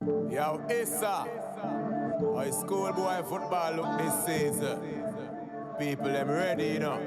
Yo, ISSA, high school boy football look this season. People them ready, you know.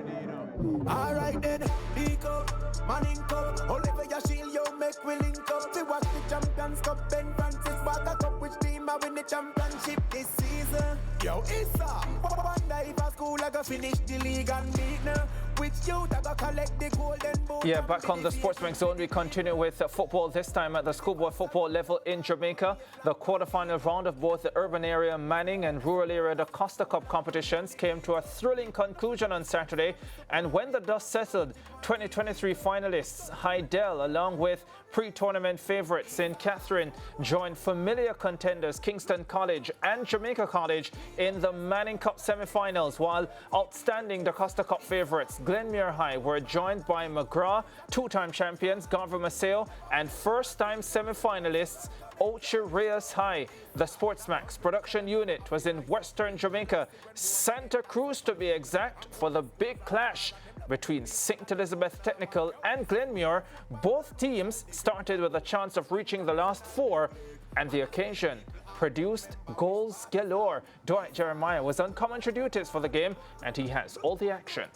Alright then, D-Cup, Manning Cup, Oliver Yashil, yo, make we link up. We watch the Champions Cup, Ben Francis, Water Cup, which team are win the championship this season? Yo, ISSA, wonder if a school I go finish the league and beat now. Which youth I go collect the golden boot. Yeah, back on the SportsMax zone, we continue with football, this time at the schoolboy football level in Jamaica. The quarterfinal round of both the urban area Manning and rural area DaCosta Cup competitions came to a thrilling conclusion on Saturday. And when the dust settled, 2023 finalists Hydel, along with pre-tournament favourites St. Catherine, joined familiar contenders Kingston College and Jamaica College in the Manning Cup semi-finals, while outstanding DaCosta Cup favourites Glenmuir High were joined by McGrath, two-time champions Garvey Maceo, and first-time semi-finalists Ocho Rios High. The SportsMax production unit was in Western Jamaica, Santa Cruz to be exact, for the big clash between St. Elizabeth Technical and Glenmuir. Both teams started with a chance of reaching the last four, and the occasion produced goals galore. Dwight Jeremiah was on commentary duties for the game, and he has all the action.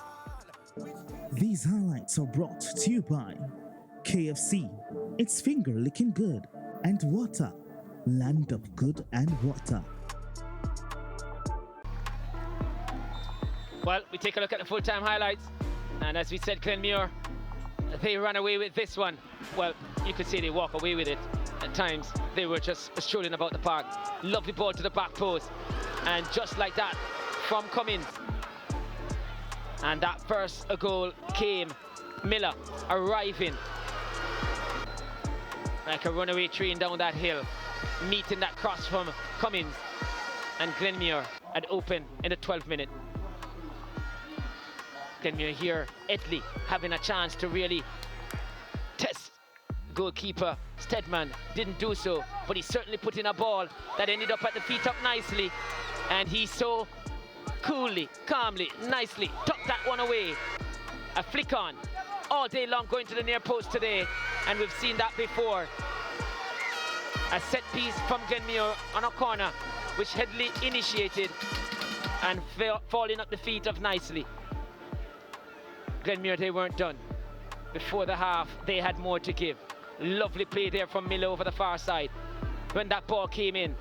These highlights are brought to you by KFC, it's finger licking good, and Water, land of good and water. Well, we take a look at the full-time highlights, and as we said, Glenmuir, they ran away with this one. Well, you could say they walk away with it. At times, they were just strolling about the park. Lovely ball to the back post, and just like that, from Cummins. And that first goal came, Miller arriving like a runaway train down that hill, meeting that cross from Cummins, and Glenmuir had opened in the 12th minute. Glenmuir here, Etley having a chance to really test goalkeeper Stedman. Didn't do so, but he certainly put in a ball that ended up at the feet up nicely, and he so coolly, calmly, nicely tucked that one away. A flick on all day long, going to the near post today, and we've seen that before. A set piece from Glenmuir on a corner, which Headley initiated, and falling up the feet of nicely. Glenmuir, they weren't done. Before the half, they had more to give. Lovely play there from Miller over the far side. When that ball came in,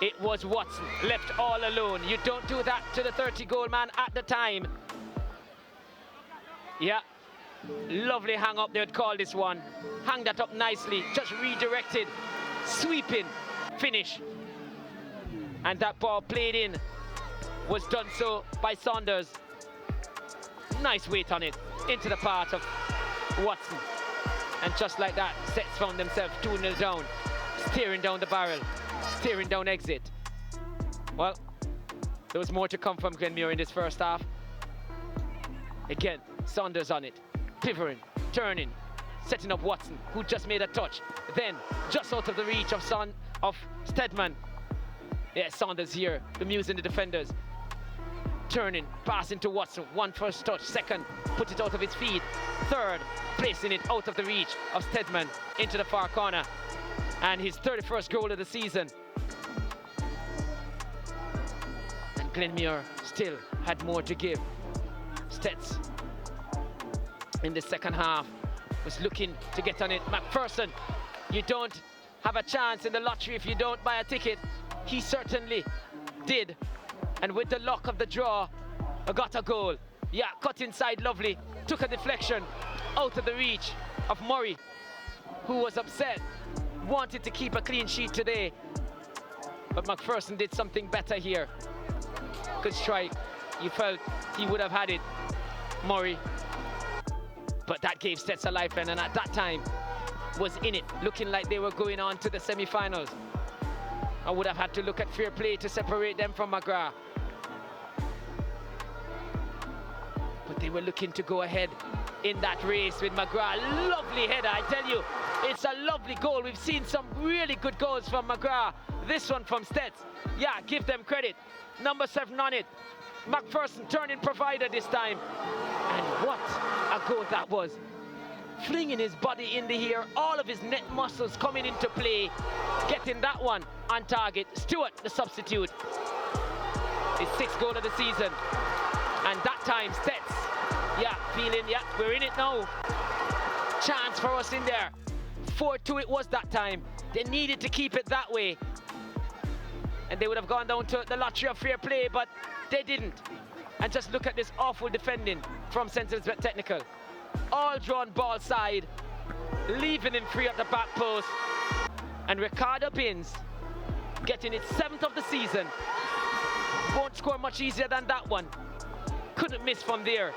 it was Watson left all alone. You don't do that to the 30-goal man at the time. Yeah, lovely hang up, they would call this one. Hang that up nicely, just redirected, sweeping finish. And that ball played in was done so by Saunders. Nice weight on it, into the path of Watson. And just like that, Sets found themselves 2-0 down, staring down the barrel, staring down exit. Well, there was more to come from Glenmuir in this first half. Again, Saunders on it, pivoting, turning, setting up Watson, who just made a touch. Then, just out of the reach of Stedman. Yeah, Saunders here, bemusing the defenders. Turning, passing to Watson, one first touch, second, put it out of his feet, third, placing it out of the reach of Stedman into the far corner. And his 31st goal of the season. And Glenmuir still had more to give. STETHS in the second half was looking to get on it. McPherson, you don't have a chance in the lottery if you don't buy a ticket. He certainly did. And with the luck of the draw, got a goal. Yeah, cut inside, lovely. Took a deflection out of the reach of Murray, who was upset, wanted to keep a clean sheet today. But McPherson did something better here. Good strike. You felt he would have had it, Murray. But that gave STETHS a lifeline, and at that time was in it, looking like they were going on to the semi-finals. I would have had to look at fair play to separate them from McGrath. But they were looking to go ahead in that race with McGrath. Lovely header, I tell you. It's a lovely goal. We've seen some really good goals from McGrath. This one from STETHS. Yeah, give them credit. Number 7 on it. McPherson turning provider this time. And what a goal that was. flinging his body in the air, all of his neck muscles coming into play, getting that one on target. Stewart, the substitute, his 6th goal of the season. And that time, STETHS, feeling, we're in it now. Chance for us in there. 4-2 it was that time. They needed to keep it that way. And they would have gone down to the lottery of fair play, but they didn't. And just look at this awful defending from Central Technical. All drawn ball side, leaving him free at the back post. And Ricardo Pins, getting his 7th of the season. Won't score much easier than that one. Couldn't miss from there.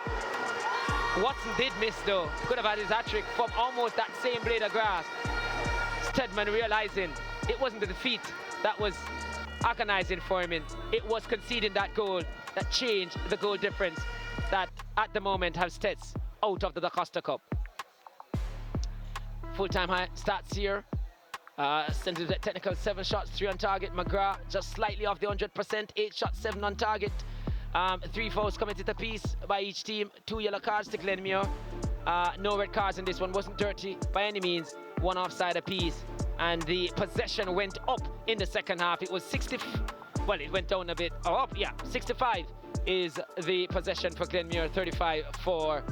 Watson did miss though. Could have had his hat-trick from almost that same blade of grass. Stedman realizing it wasn't the defeat that was agonizing for him. It was conceding that goal that changed the goal difference that at the moment has STETHS out of the DaCosta Cup. Full-time high stats here. Central Technical 7 shots, 3 on target. McGrath just slightly off the 100%, 8 shots, 7 on target. 3 fouls committed apiece by each team. 2 yellow cards to Glenmuir. No red cards in this one. Wasn't dirty by any means. 1 offside apiece. And the possession went up in the second half. It was 60. Well, it went down a bit. Or up, 65 is the possession for Glenmuir. 35 for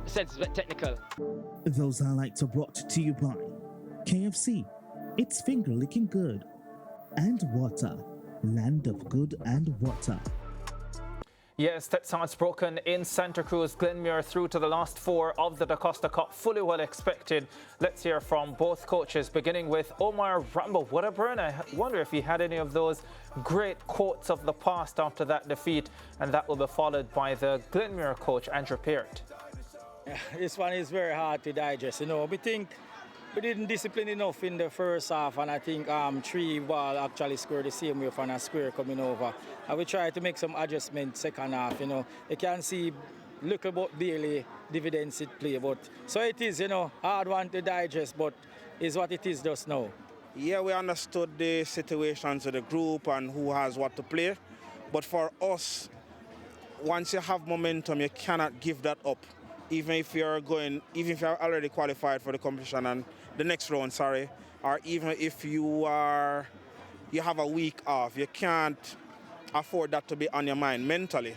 Central Technical. Those highlights are brought to you by KFC. It's finger licking good. And water. Land of good and water. Yes, that's how it's broken in Santa Cruz. Glenmuir through to the last 4 of the DaCosta Cup. Fully well expected. Let's hear from both coaches, beginning with Omar Rambo. What a burn. I wonder if he had any of those great quotes of the past after that defeat. And that will be followed by the Glenmuir coach, Andrew Peart. This one is very hard to digest. We think we didn't discipline enough in the first half, and I think 3 ball actually scored the same way from a square coming over. And we tried to make some adjustments second half. You can see look about daily dividends it play, but so it is, hard one to digest, but is what it is just now. Yeah, we understood the situations of the group and who has what to play, but for us, once you have momentum, you cannot give that up. Even if you're already qualified for the competition and the next round, or even if you have a week off, you can't afford that to be on your mind mentally.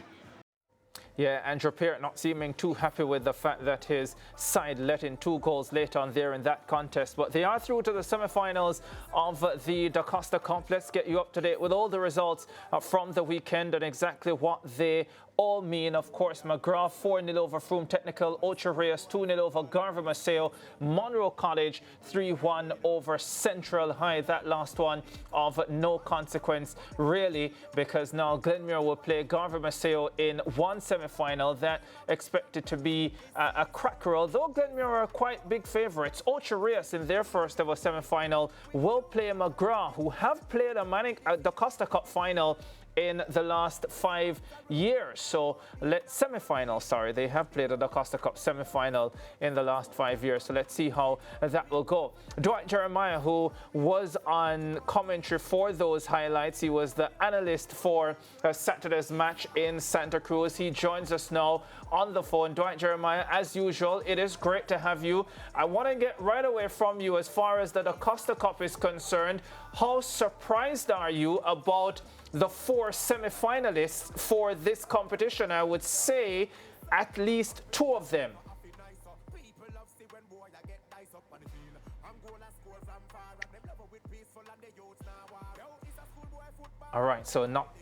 Yeah, Andrew Peart not seeming too happy with the fact that his side let in 2 goals late on there in that contest. But they are through to the semi-finals of the DaCosta Cup. Let's get you up to date with all the results from the weekend and exactly what they all mean. Of course, McGrath 4-0 over Frome Technical, Ocho Rios 2-0 over Garvey Maceo, Monroe College 3-1 over Central High. That last one of no consequence really, because now Glenmuir will play Garvey Maceo in one semi-final. That expected to be a cracker, although Glenmuir are quite big favourites. Ocho Rios in their first ever semi-final will play McGrath, who have played a DaCosta Cup final in the last 5 years. So they have played a DaCosta Cup semi-final in the last 5 years. So let's see how that will go. Dwight Jeremiah, who was on commentary for those highlights, he was the analyst for Saturday's match in Santa Cruz. He joins us now on the phone. Dwight Jeremiah, as usual, it is great to have you. I want to get right away from you as far as the DaCosta Cup is concerned. How surprised are you about the 4 semi-finalists for this competition? I would say at least 2 of them. All right, so not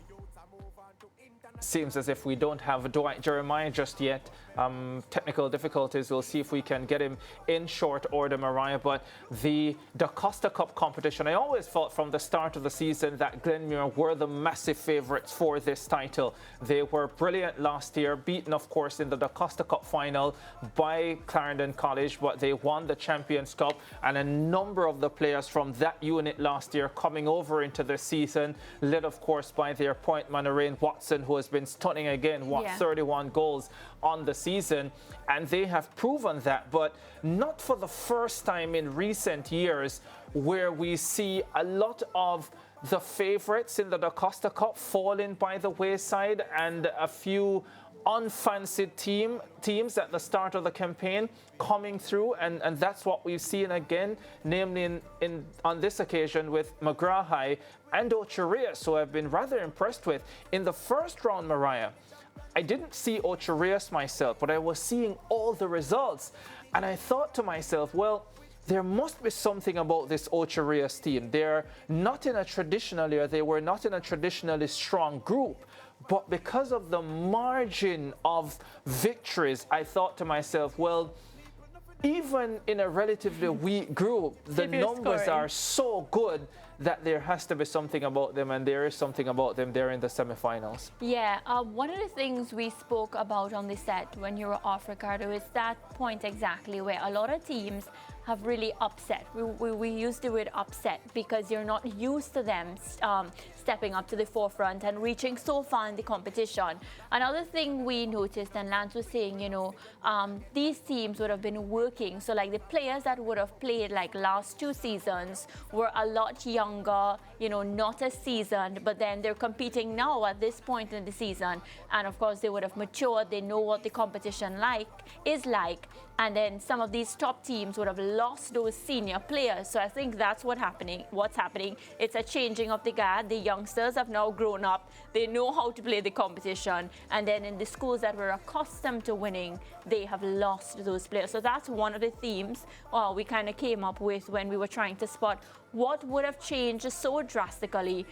seems as if we don't have Dwight Jeremiah just yet. Technical difficulties. We'll see if we can get him in short order, Mariah. But the DaCosta Cup competition, I always felt from the start of the season that Glenmuir were the massive favourites for this title. They were brilliant last year, beaten, of course, in the DaCosta Cup final by Clarendon College, but they won the Champions Cup. And a number of the players from that unit last year coming over into this season, led, of course, by their point man, Rain Watson, who has been stunning again, 31 goals on the season, and they have proven that, but not for the first time in recent years where we see a lot of the favorites in the DaCosta Cup falling by the wayside and a few unfancied teams at the start of the campaign coming through, and that's what we've seen again, namely on this occasion with McGrath and Ocho Rios, who I've been rather impressed with. In the first round, Mariah, I didn't see Ocho Rios myself, but I was seeing all the results, and I thought to myself, well, there must be something about this Ocho Rios team. They were not in a traditionally strong group, but because of the margin of victories, I thought to myself, well, even in a relatively weak group, the numbers are so good that there has to be something about them, and there is something about them there in the semifinals. Yeah, one of the things we spoke about on the set when you were off, Ricardo, is that point exactly where a lot of teams have really upset. We use the word upset because you're not used to them stepping up to the forefront and reaching so far in the competition. Another thing we noticed, and Lance was saying, you know, these teams would have been working. So like the players that would have played like last 2 seasons were a lot younger, you know, not as seasoned, but then they're competing now at this point in the season. And of course they would have matured. They know what the competition is like. And then some of these top teams would have lost those senior players. So I think that's what's happening. It's a changing of the guard. The youngsters have now grown up. They know how to play the competition. And then in the schools that were accustomed to winning, they have lost those players. So that's one of the themes we kind of came up with when we were trying to spot what would have changed so drastically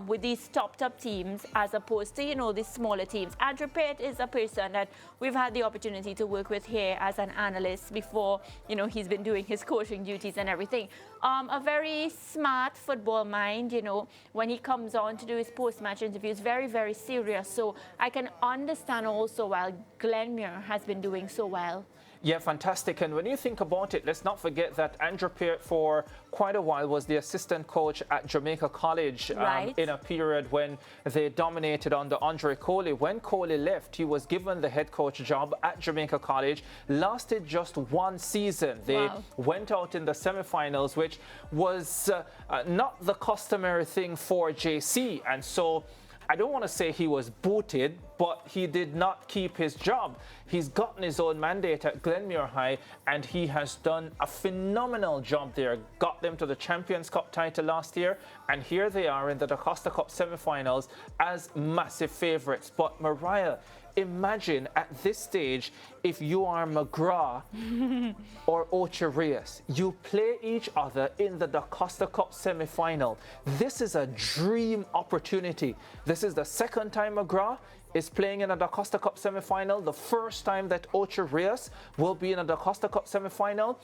with these top teams as opposed to, you know, the smaller teams. Andrew Pitt is a person that we've had the opportunity to work with here as an analyst before, you know, he's been doing his coaching duties and everything. A very smart football mind, you know, when he comes on to do his post-match interviews, very, very serious. So I can understand also why Glenmuir has been doing so well. Yeah, fantastic. And when you think about it, let's not forget that Andrew Peart for quite a while was the assistant coach at Jamaica College in a period when they dominated under Andre Coley. When Coley left, he was given the head coach job at Jamaica College. Lasted just 1 season. They went out in the semifinals, which was not the customary thing for JC. And so I don't want to say he was booted, but he did not keep his job. He's gotten his own mandate at Glenmuir High, and he has done a phenomenal job there. Got them to the Champions Cup title last year, and here they are in the DaCosta Cup semifinals as massive favourites. But Mariah, imagine at this stage if you are McGrath or Ocho Rios. You play each other in the DaCosta Cup semi-final. This is a dream opportunity. This is the second time McGrath is playing in a DaCosta Cup semi-final. The first time that Ocho Rios will be in a DaCosta Cup semi-final.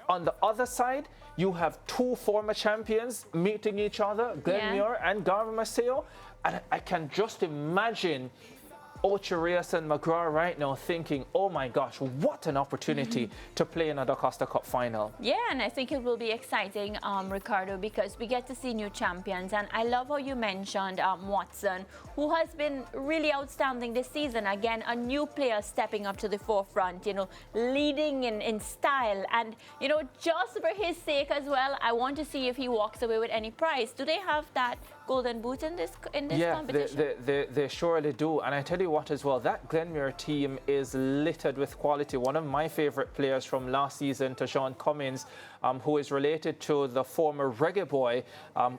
On the other side, you have 2 former champions meeting each other, Glenmuir and Garvey Maceo. And I can just imagine Ocho Rios and McGrath right now thinking, oh my gosh, what an opportunity to play in a DaCosta Cup final. Yeah, and I think it will be exciting, Ricardo, because we get to see new champions. And I love how you mentioned Watson, who has been really outstanding this season. Again, a new player stepping up to the forefront, you know, leading in style. And, you know, just for his sake as well, I want to see if he walks away with any prize. Do they have that golden boot in this competition? They surely do. And I tell you what as well, that Glenmuir team is littered with quality. One of my favorite players from last season, Tashawn Cummings, who is related to the former reggae boy,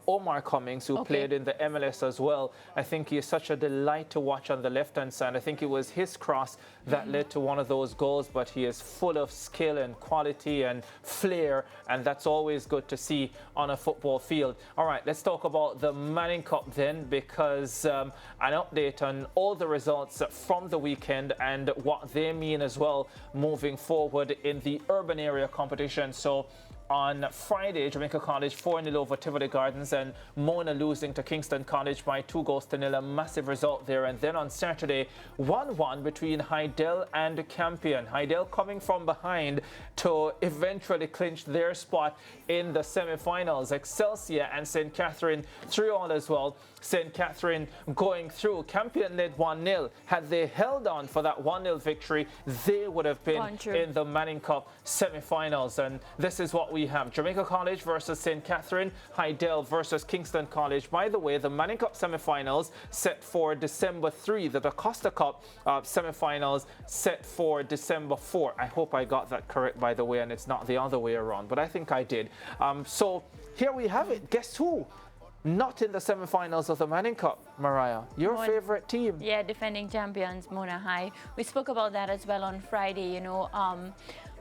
Omar Cummings, who played in the MLS as well. I think he is such a delight to watch on the left-hand side. I think it was his cross that led to one of those goals, but he is full of skill and quality and flair, and that's always good to see on a football field. All right, let's talk about the Manning Cup then, because an update on all the results from the weekend and what they mean as well moving forward in the urban area competition. So on Friday, Jamaica College 4-0 over Tivoli Gardens, and Mona losing to Kingston College by 2-0, a massive result there. And then on Saturday, 1-1 between Hydel and Campion. Hydel coming from behind to eventually clinch their spot in the semi-finals. Excelsior and St. Catherine 3-all as well. St. Catherine going through. Campion led 1-0. Had they held on for that 1-0 victory, they would have been in the Manning Cup semi-finals. And this is what we we have Jamaica College versus St. Catherine, Hydel versus Kingston College. By the way, the Manning Cup semi-finals set for December 3. The DaCosta Cup semi-finals set for December 4. I hope I got that correct, by the way, and it's not the other way around, but I think I did. So here we have it. Guess who? Not in the semi-finals of the Manning Cup, Mariah. Your favorite team. Yeah, defending champions, Mona High. We spoke about that as well on Friday, you know,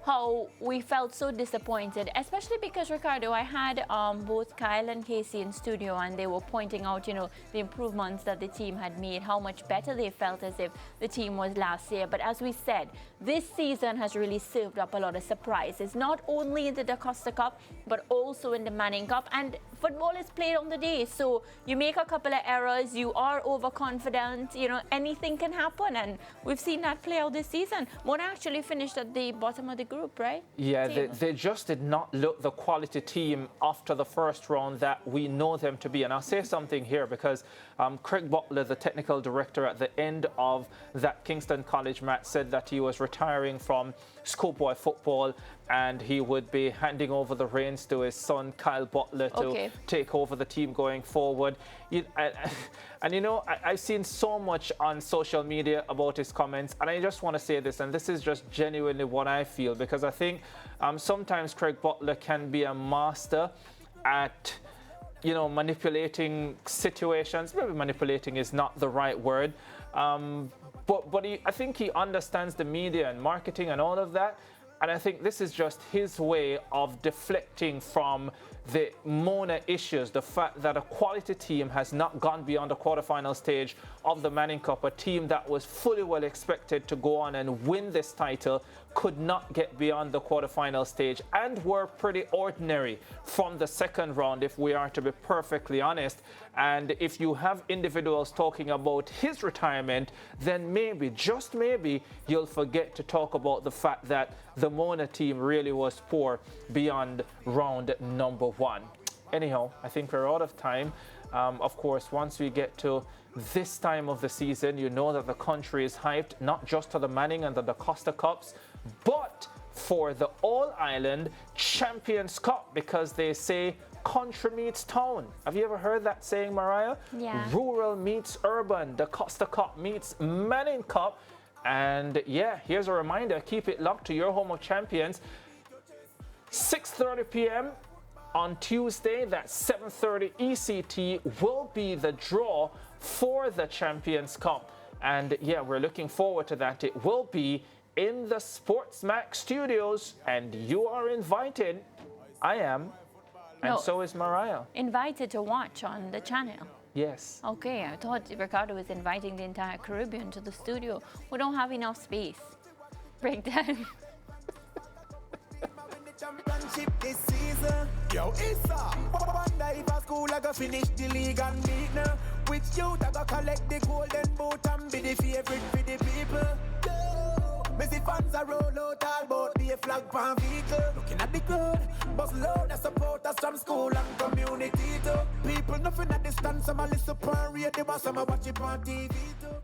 how we felt so disappointed, especially because, Ricardo, I had both Kyle and Casey in studio, and they were pointing out, you know, the improvements that the team had made, how much better they felt as if the team was last year. But as we said, this season has really served up a lot of surprises, not only in the DaCosta Cup, but also in the Manning Cup. And football is played on the day, so you make a couple of errors, you are overconfident, you know, anything can happen, and we've seen that play out this season. Mona actually finished at the bottom of the group, right? Yeah, they just did not look the quality team after the first round that we know them to be. And I'll say something here because Craig Butler, the technical director, at the end of that Kingston College match said that he was retiring from schoolboy football and he would be handing over the reins to his son Kyle Butler to take over the team going forward. And you know, I've seen so much on social media about his comments, and I just want to say this, and this is just genuinely what I feel, because I think sometimes Craig Butler can be a master at, you know, manipulating situations. Maybe manipulating is not the right word, but I think he understands the media and marketing and all of that. And I think this is just his way of deflecting from the Mona issues, the fact that a quality team has not gone beyond the quarterfinal stage of the Manning Cup, a team that was fully well expected to go on and win this title, could not get beyond the quarterfinal stage and were pretty ordinary from the second round, if we are to be perfectly honest. And if you have individuals talking about his retirement, then maybe, just maybe, you'll forget to talk about the fact that the Mona team really was poor beyond round number 1. Anyhow, I think we're out of time. Of course, once we get to this time of the season, you know that the country is hyped, not just to the Manning and the DaCosta Cups, but for the All-Ireland Champions Cup, because they say country meets town. Have you ever heard that saying, Mariah? Yeah. Rural meets urban. DaCosta Cup meets Manning Cup. And yeah, here's a reminder, keep it locked to your home of champions. 6:30 p.m. on Tuesday, that's 7:30 ECT, will be the draw for the Champions Cup. And yeah, we're looking forward to that. It will be in the SportsMax studios, and you are invited. I am, and so is Mariah. Invited to watch on the channel. Yes. Okay, I thought Ricardo was inviting the entire Caribbean to the studio. We don't have enough space. Break time. Championship this season. Yo, ISSA. Wonder if a school I go finish the league and beat now. Which youth I go collect the golden boot and be the favorite for the people. Yo, Messi fans are roll out all boat, be a flag pan vehicle. Looking at the crowd, bus load the supporters from school and community too. People nothing at distance, some a listen on radio, some a watch it on TV too.